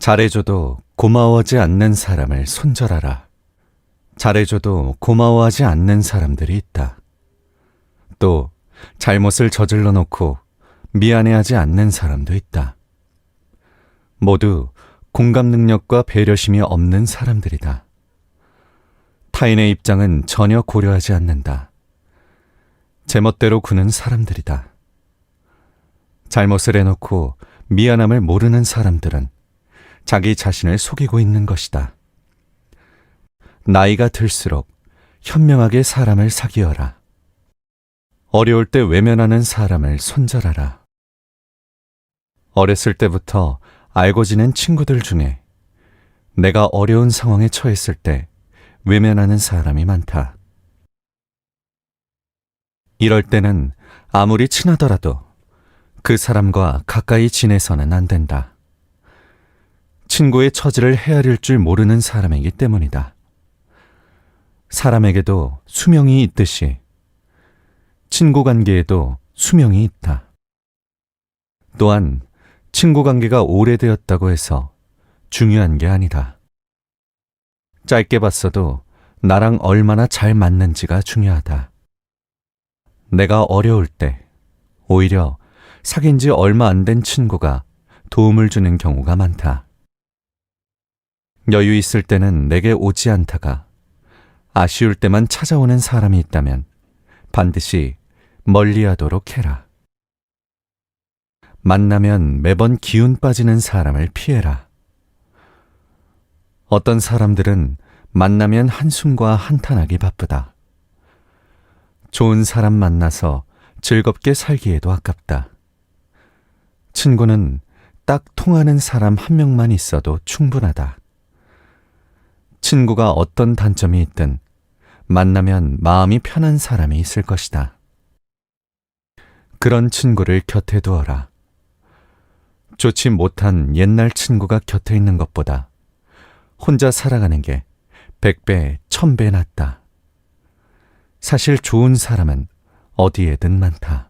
잘해줘도 고마워하지 않는 사람을 손절하라. 잘해줘도 고마워하지 않는 사람들이 있다. 또 잘못을 저질러 놓고 미안해하지 않는 사람도 있다. 모두 공감 능력과 배려심이 없는 사람들이다. 타인의 입장은 전혀 고려하지 않는다. 제멋대로 구는 사람들이다. 잘못을 해놓고 미안함을 모르는 사람들은 자기 자신을 속이고 있는 것이다. 나이가 들수록 현명하게 사람을 사귀어라. 어려울 때 외면하는 사람을 손절하라. 어렸을 때부터 알고 지낸 친구들 중에 내가 어려운 상황에 처했을 때 외면하는 사람이 많다. 이럴 때는 아무리 친하더라도 그 사람과 가까이 지내서는 안 된다. 친구의 처지를 헤아릴 줄 모르는 사람이기 때문이다. 사람에게도 수명이 있듯이 친구 관계에도 수명이 있다. 또한 친구 관계가 오래되었다고 해서 중요한 게 아니다. 짧게 봤어도 나랑 얼마나 잘 맞는지가 중요하다. 내가 어려울 때 오히려 사귄 지 얼마 안 된 친구가 도움을 주는 경우가 많다. 여유 있을 때는 내게 오지 않다가 아쉬울 때만 찾아오는 사람이 있다면 반드시 멀리하도록 해라. 만나면 매번 기운 빠지는 사람을 피해라. 어떤 사람들은 만나면 한숨과 한탄하기 바쁘다. 좋은 사람 만나서 즐겁게 살기에도 아깝다. 친구는 딱 통하는 사람 한 명만 있어도 충분하다. 친구가 어떤 단점이 있든 만나면 마음이 편한 사람이 있을 것이다. 그런 친구를 곁에 두어라. 좋지 못한 옛날 친구가 곁에 있는 것보다 혼자 살아가는 게 100배, 1000배 낫다. 사실 좋은 사람은 어디에든 많다.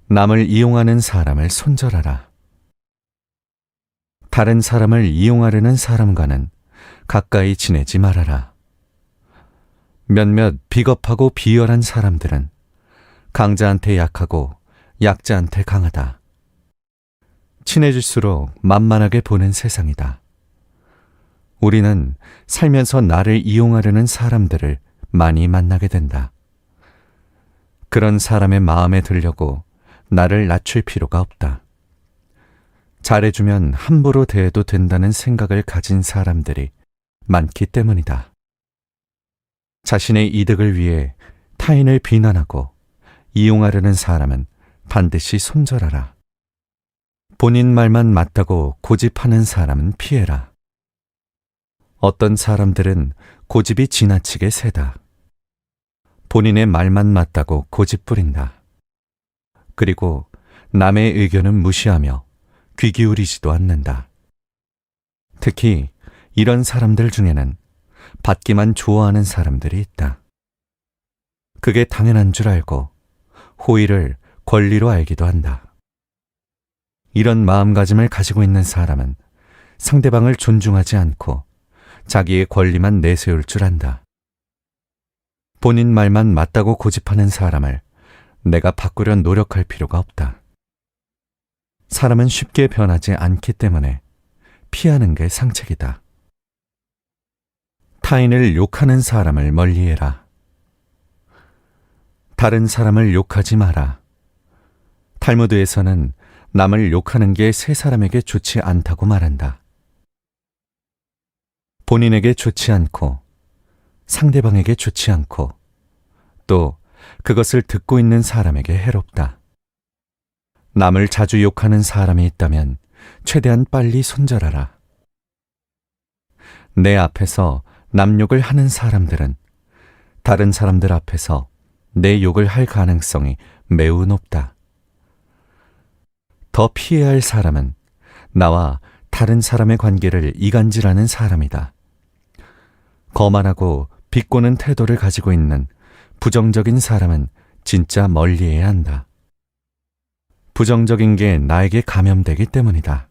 남을 이용하는 사람을 손절하라. 다른 사람을 이용하려는 사람과는 가까이 지내지 말아라. 몇몇 비겁하고 비열한 사람들은 강자한테 약하고 약자한테 강하다. 친해질수록 만만하게 보는 세상이다. 우리는 살면서 나를 이용하려는 사람들을 많이 만나게 된다. 그런 사람의 마음에 들려고 나를 낮출 필요가 없다. 잘해주면 함부로 대해도 된다는 생각을 가진 사람들이 많기 때문이다. 자신의 이득을 위해 타인을 비난하고 이용하려는 사람은 반드시 손절하라. 본인 말만 맞다고 고집하는 사람은 피해라. 어떤 사람들은 고집이 지나치게 세다. 본인의 말만 맞다고 고집 부린다. 그리고 남의 의견은 무시하며 귀 기울이지도 않는다. 특히 이런 사람들 중에는 받기만 좋아하는 사람들이 있다. 그게 당연한 줄 알고 호의를 권리로 알기도 한다. 이런 마음가짐을 가지고 있는 사람은 상대방을 존중하지 않고 자기의 권리만 내세울 줄 안다. 본인 말만 맞다고 고집하는 사람을 내가 바꾸려 노력할 필요가 없다. 사람은 쉽게 변하지 않기 때문에 피하는 게 상책이다. 타인을 욕하는 사람을 멀리해라. 다른 사람을 욕하지 마라. 탈무드에서는 남을 욕하는 게 세 사람에게 좋지 않다고 말한다. 본인에게 좋지 않고 상대방에게 좋지 않고 또 그것을 듣고 있는 사람에게 해롭다. 남을 자주 욕하는 사람이 있다면 최대한 빨리 손절하라. 내 앞에서 남 욕을 하는 사람들은 다른 사람들 앞에서 내 욕을 할 가능성이 매우 높다. 더 피해야 할 사람은 나와 다른 사람의 관계를 이간질하는 사람이다. 거만하고 비꼬는 태도를 가지고 있는 부정적인 사람은 진짜 멀리해야 한다. 부정적인 게 나에게 감염되기 때문이다.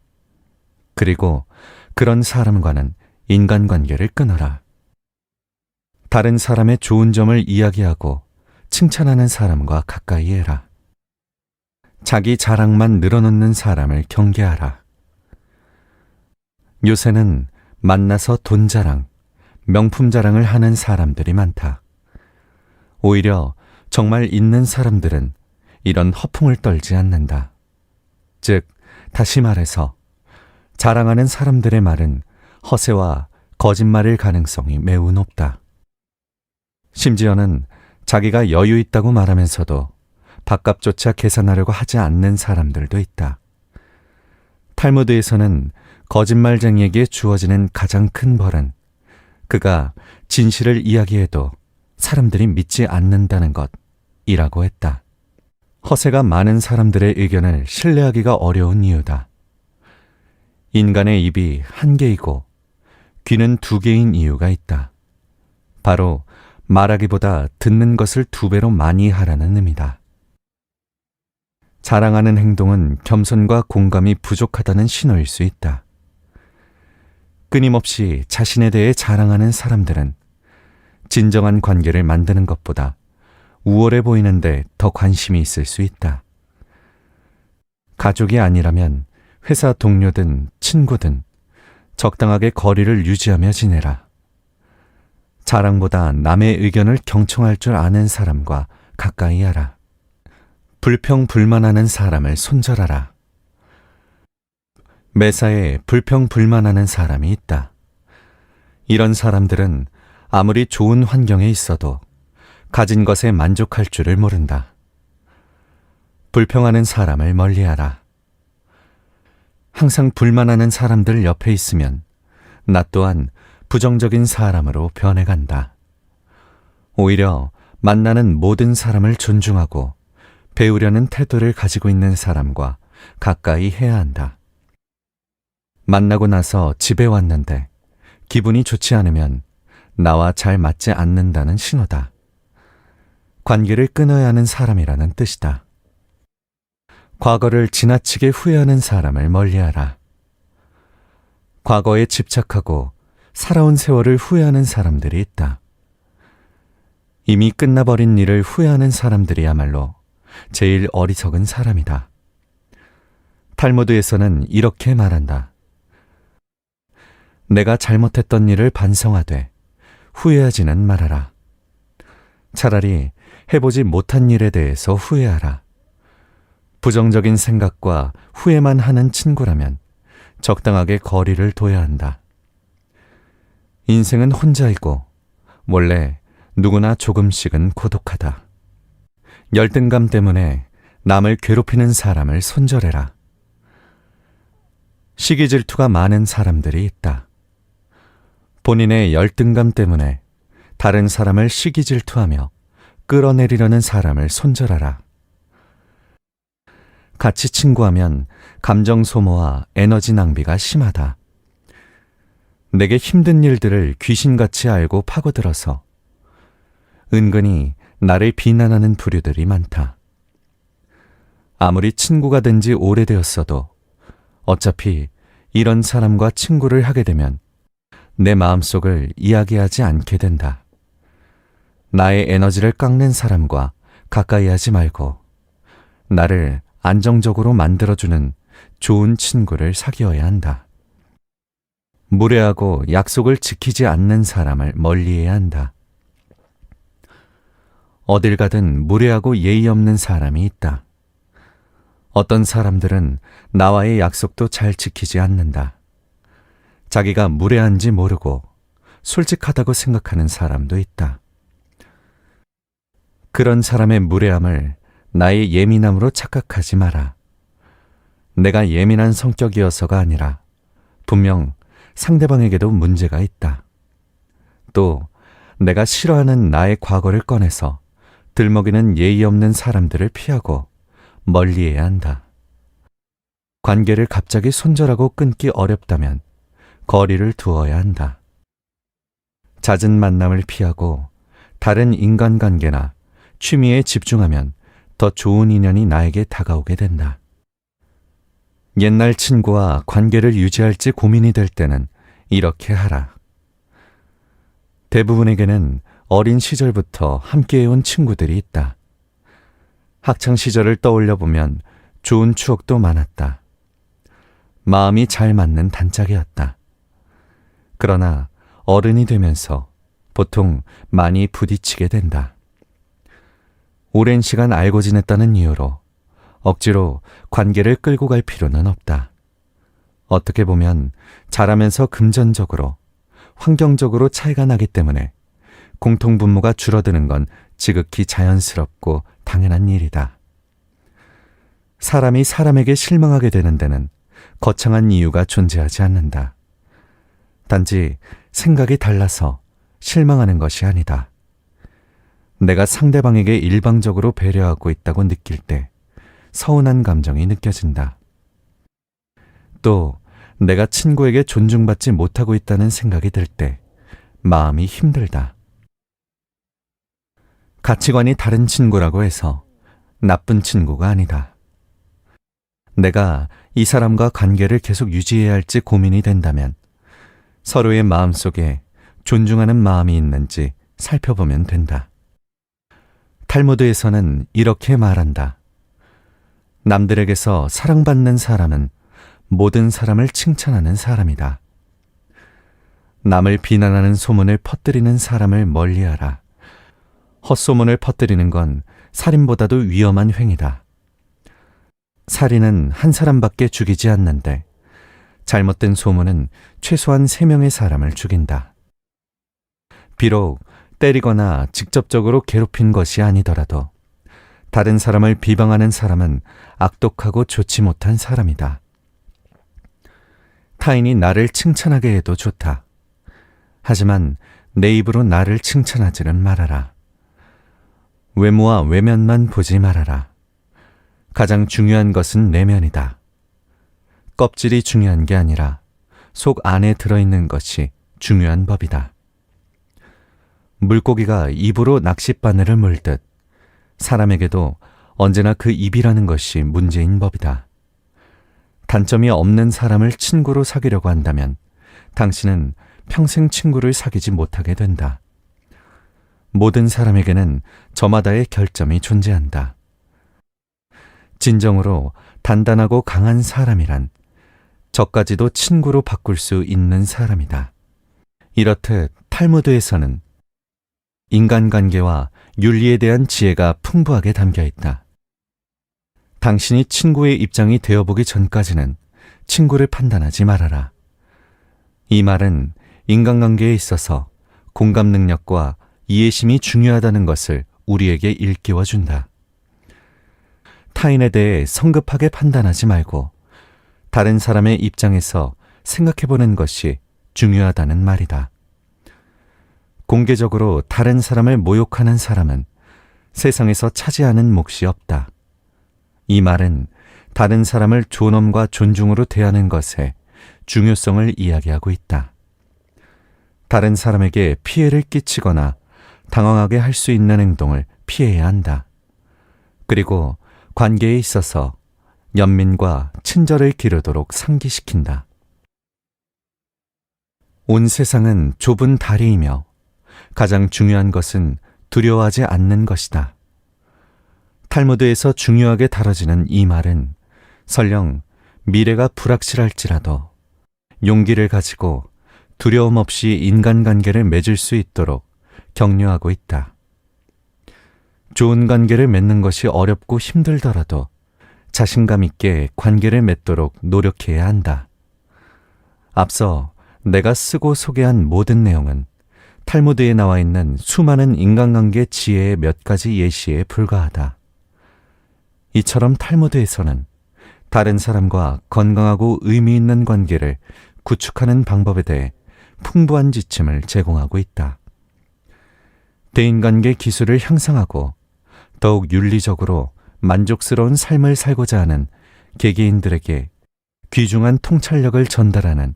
그리고 그런 사람과는 인간관계를 끊어라. 다른 사람의 좋은 점을 이야기하고 칭찬하는 사람과 가까이 해라. 자기 자랑만 늘어놓는 사람을 경계하라. 요새는 만나서 돈 자랑, 명품 자랑을 하는 사람들이 많다. 오히려 정말 있는 사람들은 이런 허풍을 떨지 않는다. 즉, 다시 말해서 자랑하는 사람들의 말은 허세와 거짓말일 가능성이 매우 높다. 심지어는 자기가 여유 있다고 말하면서도 밥값조차 계산하려고 하지 않는 사람들도 있다. 탈무드에서는 거짓말쟁이에게 주어지는 가장 큰 벌은 그가 진실을 이야기해도 사람들이 믿지 않는다는 것이라고 했다. 허세가 많은 사람들의 의견을 신뢰하기가 어려운 이유다. 인간의 입이 한 개이고 귀는 두 개인 이유가 있다. 바로 말하기보다 듣는 것을 두 배로 많이 하라는 의미다. 자랑하는 행동은 겸손과 공감이 부족하다는 신호일 수 있다. 끊임없이 자신에 대해 자랑하는 사람들은 진정한 관계를 만드는 것보다 우월해 보이는데 더 관심이 있을 수 있다. 가족이 아니라면 회사 동료든 친구든 적당하게 거리를 유지하며 지내라. 자랑보다 남의 의견을 경청할 줄 아는 사람과 가까이 하라. 불평불만하는 사람을 손절하라. 매사에 불평불만하는 사람이 있다. 이런 사람들은 아무리 좋은 환경에 있어도 가진 것에 만족할 줄을 모른다. 불평하는 사람을 멀리하라. 항상 불만하는 사람들 옆에 있으면 나 또한 부정적인 사람으로 변해간다. 오히려 만나는 모든 사람을 존중하고 배우려는 태도를 가지고 있는 사람과 가까이 해야 한다. 만나고 나서 집에 왔는데 기분이 좋지 않으면 나와 잘 맞지 않는다는 신호다. 관계를 끊어야 하는 사람이라는 뜻이다. 과거를 지나치게 후회하는 사람을 멀리하라. 과거에 집착하고 살아온 세월을 후회하는 사람들이 있다. 이미 끝나버린 일을 후회하는 사람들이야말로 제일 어리석은 사람이다. 탈무드에서는 이렇게 말한다. 내가 잘못했던 일을 반성하되 후회하지는 말아라. 차라리 해보지 못한 일에 대해서 후회하라. 부정적인 생각과 후회만 하는 친구라면 적당하게 거리를 둬야 한다. 인생은 혼자이고 원래 누구나 조금씩은 고독하다. 열등감 때문에 남을 괴롭히는 사람을 손절해라. 시기 질투가 많은 사람들이 있다. 본인의 열등감 때문에 다른 사람을 시기 질투하며 끌어내리려는 사람을 손절하라. 같이 친구하면 감정 소모와 에너지 낭비가 심하다. 내게 힘든 일들을 귀신같이 알고 파고들어서 은근히 나를 비난하는 부류들이 많다. 아무리 친구가 된 지 오래되었어도 어차피 이런 사람과 친구를 하게 되면 내 마음속을 이야기하지 않게 된다. 나의 에너지를 깎는 사람과 가까이 하지 말고 나를 안정적으로 만들어주는 좋은 친구를 사귀어야 한다. 무례하고 약속을 지키지 않는 사람을 멀리해야 한다. 어딜 가든 무례하고 예의 없는 사람이 있다. 어떤 사람들은 나와의 약속도 잘 지키지 않는다. 자기가 무례한지 모르고 솔직하다고 생각하는 사람도 있다. 그런 사람의 무례함을 나의 예민함으로 착각하지 마라. 내가 예민한 성격이어서가 아니라 분명 상대방에게도 문제가 있다. 또 내가 싫어하는 나의 과거를 꺼내서 들먹이는 예의 없는 사람들을 피하고 멀리해야 한다. 관계를 갑자기 손절하고 끊기 어렵다면 거리를 두어야 한다. 잦은 만남을 피하고 다른 인간관계나 취미에 집중하면 더 좋은 인연이 나에게 다가오게 된다. 옛날 친구와 관계를 유지할지 고민이 될 때는 이렇게 하라. 대부분에게는 어린 시절부터 함께해온 친구들이 있다. 학창 시절을 떠올려 보면 좋은 추억도 많았다. 마음이 잘 맞는 단짝이었다. 그러나 어른이 되면서 보통 많이 부딪히게 된다. 오랜 시간 알고 지냈다는 이유로 억지로 관계를 끌고 갈 필요는 없다. 어떻게 보면 자라면서 금전적으로, 환경적으로 차이가 나기 때문에 공통분모가 줄어드는 건 지극히 자연스럽고 당연한 일이다. 사람이 사람에게 실망하게 되는 데는 거창한 이유가 존재하지 않는다. 단지 생각이 달라서 실망하는 것이 아니다. 내가 상대방에게 일방적으로 배려하고 있다고 느낄 때 서운한 감정이 느껴진다. 또 내가 친구에게 존중받지 못하고 있다는 생각이 들 때 마음이 힘들다. 가치관이 다른 친구라고 해서 나쁜 친구가 아니다. 내가 이 사람과 관계를 계속 유지해야 할지 고민이 된다면 서로의 마음속에 존중하는 마음이 있는지 살펴보면 된다. 탈무드에서는 이렇게 말한다. 남들에게서 사랑받는 사람은 모든 사람을 칭찬하는 사람이다. 남을 비난하는 소문을 퍼뜨리는 사람을 멀리하라. 헛소문을 퍼뜨리는 건 살인보다도 위험한 행위다. 살인은 한 사람밖에 죽이지 않는데 잘못된 소문은 최소한 3명의 사람을 죽인다. 비록 때리거나 직접적으로 괴롭힌 것이 아니더라도 다른 사람을 비방하는 사람은 악독하고 좋지 못한 사람이다. 타인이 나를 칭찬하게 해도 좋다. 하지만 내 입으로 나를 칭찬하지는 말아라. 외모와 외면만 보지 말아라. 가장 중요한 것은 내면이다. 껍질이 중요한 게 아니라 속 안에 들어있는 것이 중요한 법이다. 물고기가 입으로 낚싯바늘을 물듯 사람에게도 언제나 그 입이라는 것이 문제인 법이다. 단점이 없는 사람을 친구로 사귀려고 한다면 당신은 평생 친구를 사귀지 못하게 된다. 모든 사람에게는 저마다의 결점이 존재한다. 진정으로 단단하고 강한 사람이란 저까지도 친구로 바꿀 수 있는 사람이다. 이렇듯 탈무드에서는 인간관계와 윤리에 대한 지혜가 풍부하게 담겨 있다. 당신이 친구의 입장이 되어보기 전까지는 친구를 판단하지 말아라. 이 말은 인간관계에 있어서 공감 능력과 이해심이 중요하다는 것을 우리에게 일깨워준다. 타인에 대해 성급하게 판단하지 말고 다른 사람의 입장에서 생각해보는 것이 중요하다는 말이다. 공개적으로 다른 사람을 모욕하는 사람은 세상에서 차지하는 몫이 없다. 이 말은 다른 사람을 존엄과 존중으로 대하는 것의 중요성을 이야기하고 있다. 다른 사람에게 피해를 끼치거나 당황하게 할 수 있는 행동을 피해야 한다. 그리고 관계에 있어서 연민과 친절을 기르도록 상기시킨다. 온 세상은 좁은 다리이며 가장 중요한 것은 두려워하지 않는 것이다. 탈무드에서 중요하게 다뤄지는 이 말은 설령 미래가 불확실할지라도 용기를 가지고 두려움 없이 인간관계를 맺을 수 있도록 격려하고 있다. 좋은 관계를 맺는 것이 어렵고 힘들더라도 자신감 있게 관계를 맺도록 노력해야 한다. 앞서 내가 쓰고 소개한 모든 내용은 탈무드에 나와 있는 수많은 인간관계 지혜의 몇 가지 예시에 불과하다. 이처럼 탈무드에서는 다른 사람과 건강하고 의미 있는 관계를 구축하는 방법에 대해 풍부한 지침을 제공하고 있다. 대인관계 기술을 향상하고 더욱 윤리적으로 만족스러운 삶을 살고자 하는 개개인들에게 귀중한 통찰력을 전달하는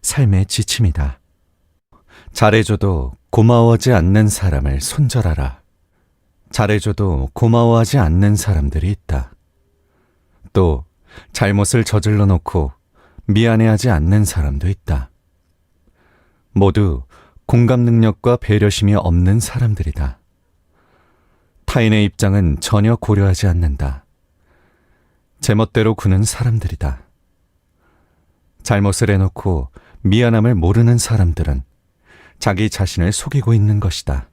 삶의 지침이다. 잘해줘도 고마워하지 않는 사람을 손절하라. 잘해줘도 고마워하지 않는 사람들이 있다. 또 잘못을 저질러 놓고 미안해하지 않는 사람도 있다. 모두 공감 능력과 배려심이 없는 사람들이다. 타인의 입장은 전혀 고려하지 않는다. 제멋대로 구는 사람들이다. 잘못을 해놓고 미안함을 모르는 사람들은 자기 자신을 속이고 있는 것이다.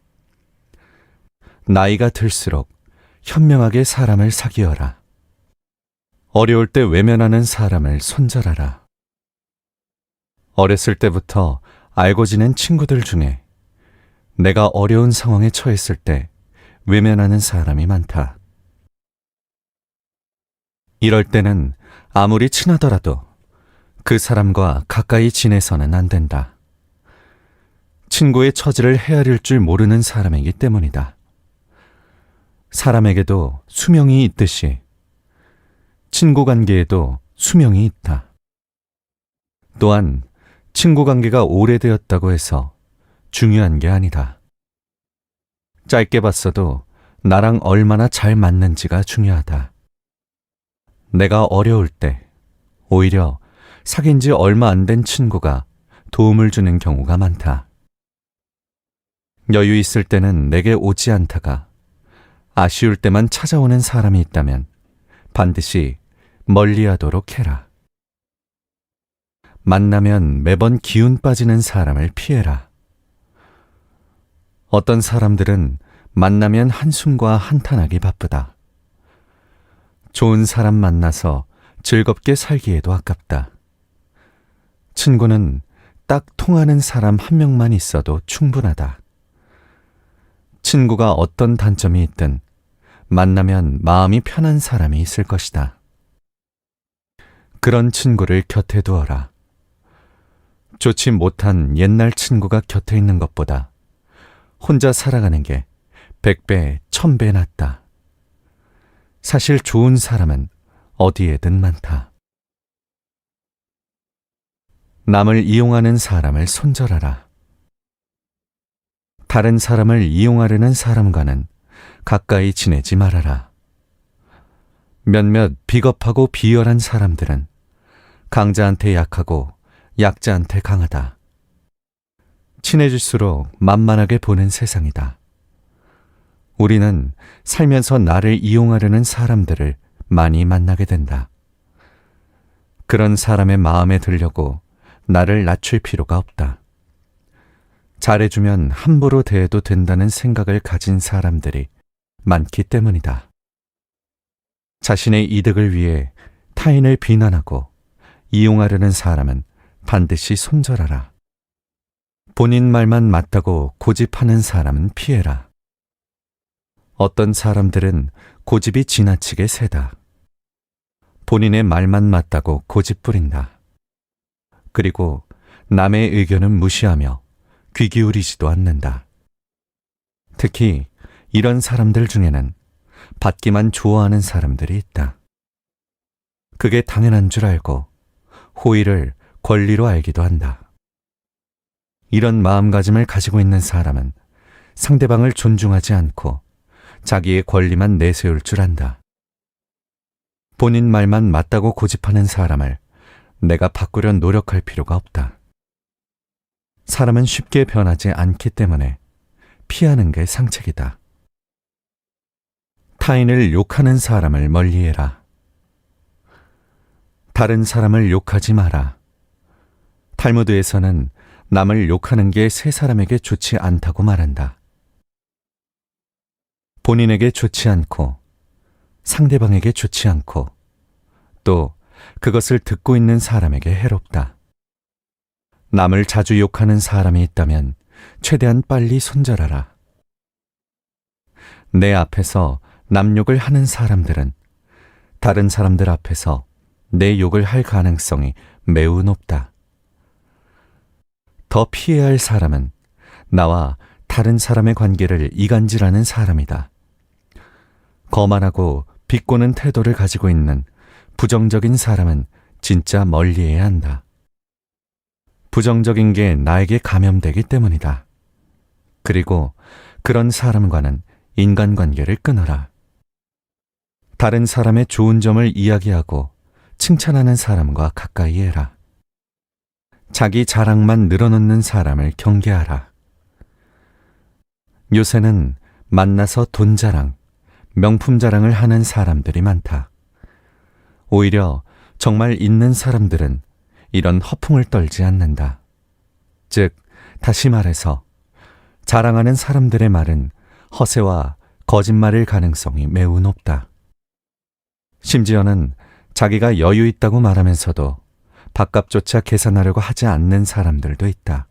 나이가 들수록 현명하게 사람을 사귀어라. 어려울 때 외면하는 사람을 손절하라. 어렸을 때부터 알고 지낸 친구들 중에 내가 어려운 상황에 처했을 때 외면하는 사람이 많다. 이럴 때는 아무리 친하더라도 그 사람과 가까이 지내서는 안 된다. 친구의 처지를 헤아릴 줄 모르는 사람이기 때문이다. 사람에게도 수명이 있듯이 친구 관계에도 수명이 있다. 또한 친구 관계가 오래되었다고 해서 중요한 게 아니다. 짧게 봤어도 나랑 얼마나 잘 맞는지가 중요하다. 내가 어려울 때 오히려 사귄 지 얼마 안 된 친구가 도움을 주는 경우가 많다. 여유 있을 때는 내게 오지 않다가 아쉬울 때만 찾아오는 사람이 있다면 반드시 멀리하도록 해라. 만나면 매번 기운 빠지는 사람을 피해라. 어떤 사람들은 만나면 한숨과 한탄하기 바쁘다. 좋은 사람 만나서 즐겁게 살기에도 아깝다. 친구는 딱 통하는 사람 한 명만 있어도 충분하다. 친구가 어떤 단점이 있든 만나면 마음이 편한 사람이 있을 것이다. 그런 친구를 곁에 두어라. 좋지 못한 옛날 친구가 곁에 있는 것보다 혼자 살아가는 게 100배, 1000배 낫다. 사실 좋은 사람은 어디에든 많다. 남을 이용하는 사람을 손절하라. 다른 사람을 이용하려는 사람과는 가까이 지내지 말아라. 몇몇 비겁하고 비열한 사람들은 강자한테 약하고 약자한테 강하다. 친해질수록 만만하게 보는 세상이다. 우리는 살면서 나를 이용하려는 사람들을 많이 만나게 된다. 그런 사람의 마음에 들려고 나를 낮출 필요가 없다. 잘해주면 함부로 대해도 된다는 생각을 가진 사람들이 많기 때문이다. 자신의 이득을 위해 타인을 비난하고 이용하려는 사람은 반드시 손절하라. 본인 말만 맞다고 고집하는 사람은 피해라. 어떤 사람들은 고집이 지나치게 세다. 본인의 말만 맞다고 고집 부린다. 그리고 남의 의견은 무시하며 귀 기울이지도 않는다. 특히 이런 사람들 중에는 받기만 좋아하는 사람들이 있다. 그게 당연한 줄 알고 호의를 권리로 알기도 한다. 이런 마음가짐을 가지고 있는 사람은 상대방을 존중하지 않고 자기의 권리만 내세울 줄 안다. 본인 말만 맞다고 고집하는 사람을 내가 바꾸려 노력할 필요가 없다. 사람은 쉽게 변하지 않기 때문에 피하는 게 상책이다. 타인을 욕하는 사람을 멀리해라. 다른 사람을 욕하지 마라. 탈무드에서는 남을 욕하는 게 세 사람에게 좋지 않다고 말한다. 본인에게 좋지 않고 상대방에게 좋지 않고 또 그것을 듣고 있는 사람에게 해롭다. 남을 자주 욕하는 사람이 있다면 최대한 빨리 손절하라. 내 앞에서 남 욕을 하는 사람들은 다른 사람들 앞에서 내 욕을 할 가능성이 매우 높다. 더 피해야 할 사람은 나와 다른 사람의 관계를 이간질하는 사람이다. 거만하고 비꼬는 태도를 가지고 있는 부정적인 사람은 진짜 멀리해야 한다. 부정적인 게 나에게 감염되기 때문이다. 그리고 그런 사람과는 인간관계를 끊어라. 다른 사람의 좋은 점을 이야기하고 칭찬하는 사람과 가까이 해라. 자기 자랑만 늘어놓는 사람을 경계하라. 요새는 만나서 돈 자랑, 명품 자랑을 하는 사람들이 많다. 오히려 정말 있는 사람들은 이런 허풍을 떨지 않는다. 즉, 다시 말해서 자랑하는 사람들의 말은 허세와 거짓말일 가능성이 매우 높다. 심지어는 자기가 여유 있다고 말하면서도 밥값조차 계산하려고 하지 않는 사람들도 있다.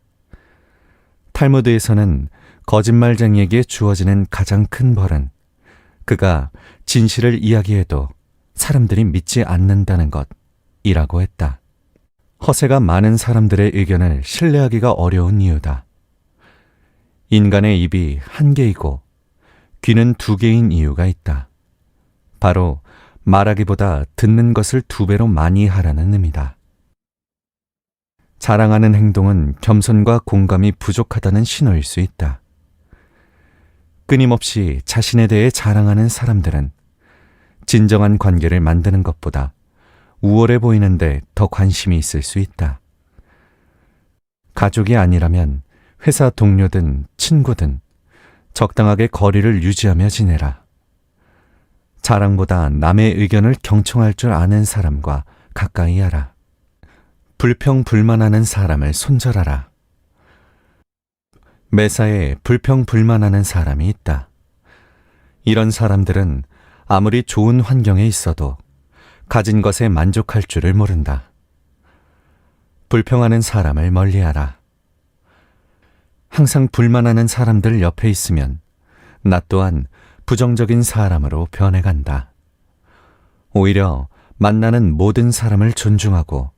탈무드에서는 거짓말쟁이에게 주어지는 가장 큰 벌은 그가 진실을 이야기해도 사람들이 믿지 않는다는 것이라고 했다. 허세가 많은 사람들의 의견을 신뢰하기가 어려운 이유다. 인간의 입이 한 개이고 귀는 두 개인 이유가 있다. 바로 말하기보다 듣는 것을 두 배로 많이 하라는 의미다. 자랑하는 행동은 겸손과 공감이 부족하다는 신호일 수 있다. 끊임없이 자신에 대해 자랑하는 사람들은 진정한 관계를 만드는 것보다 우월해 보이는데 더 관심이 있을 수 있다. 가족이 아니라면 회사 동료든 친구든 적당하게 거리를 유지하며 지내라. 자랑보다 남의 의견을 경청할 줄 아는 사람과 가까이 하라. 불평불만하는 사람을 손절하라. 매사에 불평불만하는 사람이 있다. 이런 사람들은 아무리 좋은 환경에 있어도 가진 것에 만족할 줄을 모른다. 불평하는 사람을 멀리하라. 항상 불만하는 사람들 옆에 있으면 나 또한 부정적인 사람으로 변해간다. 오히려 만나는 모든 사람을 존중하고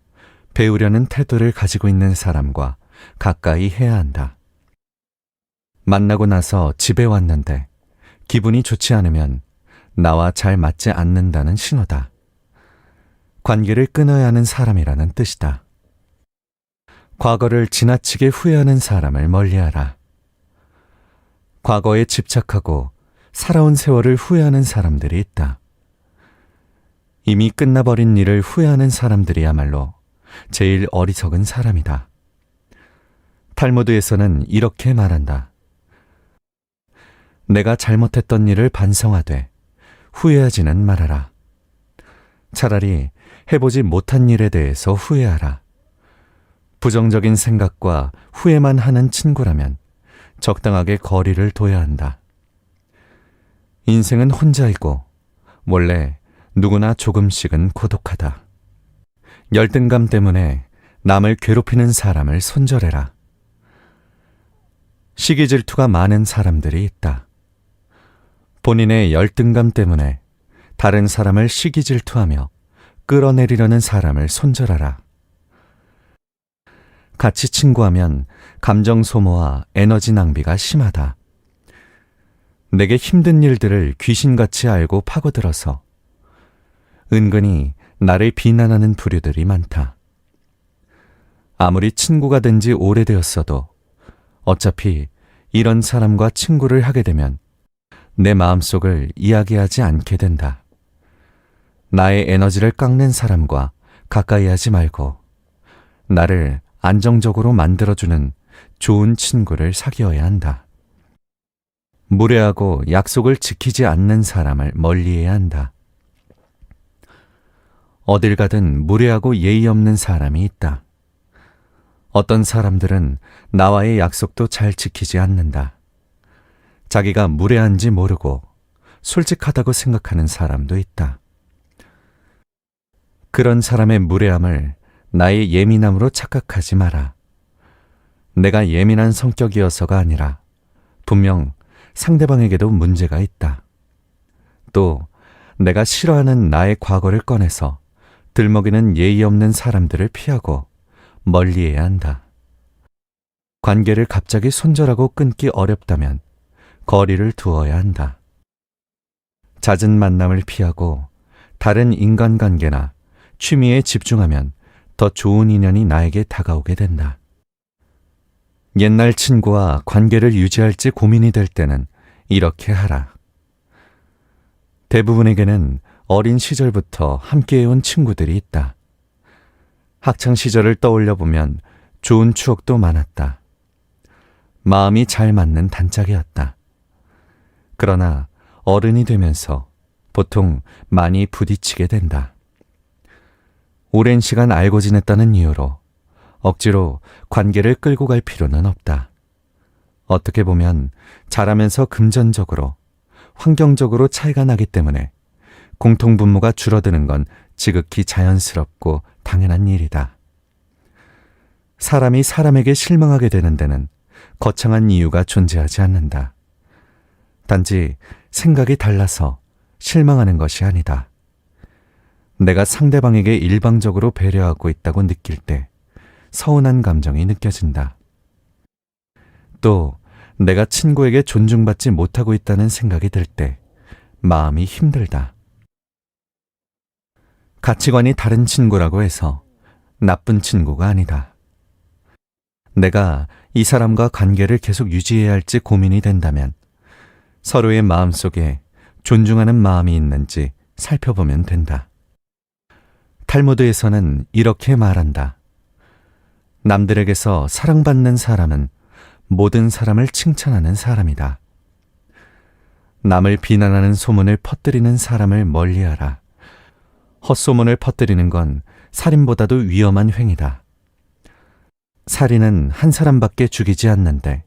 배우려는 태도를 가지고 있는 사람과 가까이 해야 한다. 만나고 나서 집에 왔는데 기분이 좋지 않으면 나와 잘 맞지 않는다는 신호다. 관계를 끊어야 하는 사람이라는 뜻이다. 과거를 지나치게 후회하는 사람을 멀리하라. 과거에 집착하고 살아온 세월을 후회하는 사람들이 있다. 이미 끝나버린 일을 후회하는 사람들이야말로 제일 어리석은 사람이다. 탈무드에서는 이렇게 말한다. 내가 잘못했던 일을 반성하되 후회하지는 말아라. 차라리 해보지 못한 일에 대해서 후회하라. 부정적인 생각과 후회만 하는 친구라면 적당하게 거리를 둬야 한다. 인생은 혼자이고 원래 누구나 조금씩은 고독하다. 열등감 때문에 남을 괴롭히는 사람을 손절해라. 시기 질투가 많은 사람들이 있다. 본인의 열등감 때문에 다른 사람을 시기 질투하며 끌어내리려는 사람을 손절하라. 같이 친구하면 감정 소모와 에너지 낭비가 심하다. 내게 힘든 일들을 귀신같이 알고 파고들어서 은근히 나를 비난하는 부류들이 많다. 아무리 친구가 된 지 오래되었어도 어차피 이런 사람과 친구를 하게 되면 내 마음속을 이야기하지 않게 된다. 나의 에너지를 깎는 사람과 가까이 하지 말고 나를 안정적으로 만들어주는 좋은 친구를 사귀어야 한다. 무례하고 약속을 지키지 않는 사람을 멀리해야 한다. 어딜 가든 무례하고 예의 없는 사람이 있다. 어떤 사람들은 나와의 약속도 잘 지키지 않는다. 자기가 무례한지 모르고 솔직하다고 생각하는 사람도 있다. 그런 사람의 무례함을 나의 예민함으로 착각하지 마라. 내가 예민한 성격이어서가 아니라 분명 상대방에게도 문제가 있다. 또 내가 싫어하는 나의 과거를 꺼내서 들먹이는 예의 없는 사람들을 피하고 멀리해야 한다. 관계를 갑자기 손절하고 끊기 어렵다면 거리를 두어야 한다. 잦은 만남을 피하고 다른 인간관계나 취미에 집중하면 더 좋은 인연이 나에게 다가오게 된다. 옛날 친구와 관계를 유지할지 고민이 될 때는 이렇게 하라. 대부분에게는 어린 시절부터 함께해온 친구들이 있다. 학창 시절을 떠올려 보면 좋은 추억도 많았다. 마음이 잘 맞는 단짝이었다. 그러나 어른이 되면서 보통 많이 부딪히게 된다. 오랜 시간 알고 지냈다는 이유로 억지로 관계를 끌고 갈 필요는 없다. 어떻게 보면 자라면서 금전적으로, 환경적으로 차이가 나기 때문에 공통분모가 줄어드는 건 지극히 자연스럽고 당연한 일이다. 사람이 사람에게 실망하게 되는 데는 거창한 이유가 존재하지 않는다. 단지 생각이 달라서 실망하는 것이 아니다. 내가 상대방에게 일방적으로 배려하고 있다고 느낄 때 서운한 감정이 느껴진다. 또 내가 친구에게 존중받지 못하고 있다는 생각이 들 때 마음이 힘들다. 가치관이 다른 친구라고 해서 나쁜 친구가 아니다. 내가 이 사람과 관계를 계속 유지해야 할지 고민이 된다면 서로의 마음속에 존중하는 마음이 있는지 살펴보면 된다. 탈무드에서는 이렇게 말한다. 남들에게서 사랑받는 사람은 모든 사람을 칭찬하는 사람이다. 남을 비난하는 소문을 퍼뜨리는 사람을 멀리하라. 헛소문을 퍼뜨리는 건 살인보다도 위험한 행위다. 살인은 한 사람밖에 죽이지 않는데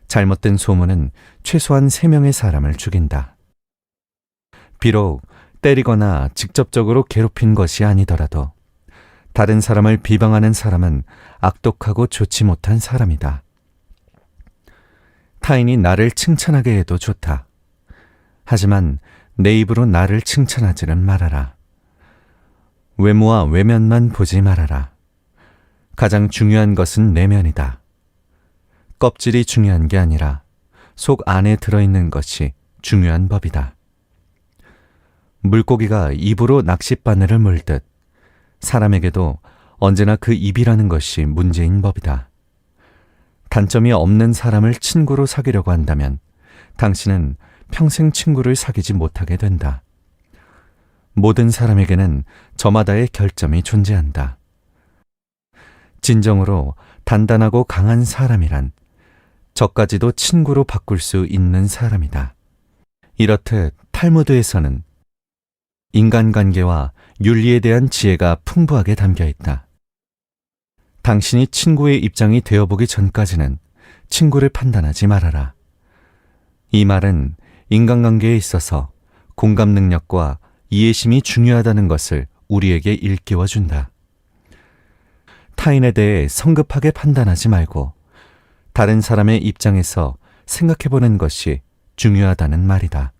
잘못된 소문은 최소한 3명의 사람을 죽인다. 비록 때리거나 직접적으로 괴롭힌 것이 아니더라도 다른 사람을 비방하는 사람은 악독하고 좋지 못한 사람이다. 타인이 나를 칭찬하게 해도 좋다. 하지만 내 입으로 나를 칭찬하지는 말아라. 외모와 외면만 보지 말아라. 가장 중요한 것은 내면이다. 껍질이 중요한 게 아니라 속 안에 들어있는 것이 중요한 법이다. 물고기가 입으로 낚싯바늘을 물듯 사람에게도 언제나 그 입이라는 것이 문제인 법이다. 단점이 없는 사람을 친구로 사귀려고 한다면 당신은 평생 친구를 사귀지 못하게 된다. 모든 사람에게는 저마다의 결점이 존재한다. 진정으로 단단하고 강한 사람이란 저까지도 친구로 바꿀 수 있는 사람이다. 이렇듯 탈무드에서는 인간관계와 윤리에 대한 지혜가 풍부하게 담겨 있다. 당신이 친구의 입장이 되어보기 전까지는 친구를 판단하지 말아라. 이 말은 인간관계에 있어서 공감 능력과 이해심이 중요하다는 것을 우리에게 일깨워준다. 타인에 대해 성급하게 판단하지 말고 다른 사람의 입장에서 생각해보는 것이 중요하다는 말이다.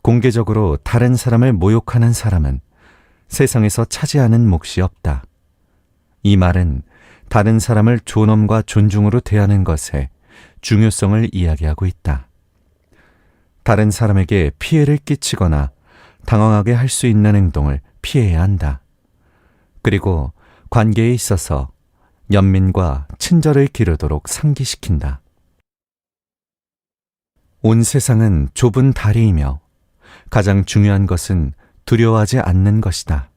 공개적으로 다른 사람을 모욕하는 사람은 세상에서 차지하는 몫이 없다. 이 말은 다른 사람을 존엄과 존중으로 대하는 것의 중요성을 이야기하고 있다. 다른 사람에게 피해를 끼치거나 당황하게 할 수 있는 행동을 피해야 한다. 그리고 관계에 있어서 연민과 친절을 기르도록 상기시킨다. 온 세상은 좁은 다리이며 가장 중요한 것은 두려워하지 않는 것이다.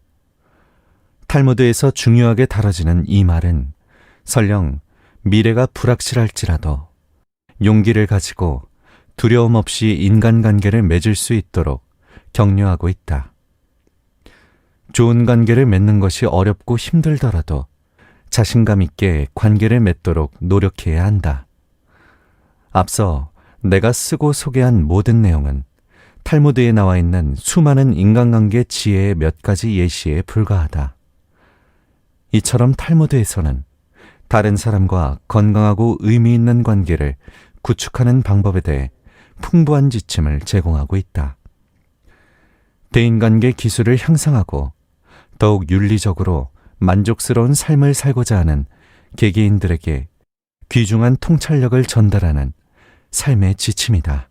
탈무드에서 중요하게 다뤄지는 이 말은 설령 미래가 불확실할지라도 용기를 가지고 두려움 없이 인간관계를 맺을 수 있도록 격려하고 있다. 좋은 관계를 맺는 것이 어렵고 힘들더라도 자신감 있게 관계를 맺도록 노력해야 한다. 앞서 내가 쓰고 소개한 모든 내용은 탈무드에 나와 있는 수많은 인간관계 지혜의 몇 가지 예시에 불과하다. 이처럼 탈무드에서는 다른 사람과 건강하고 의미 있는 관계를 구축하는 방법에 대해 풍부한 지침을 제공하고 있다. 대인관계 기술을 향상하고 더욱 윤리적으로 만족스러운 삶을 살고자 하는 개개인들에게 귀중한 통찰력을 전달하는 삶의 지침이다.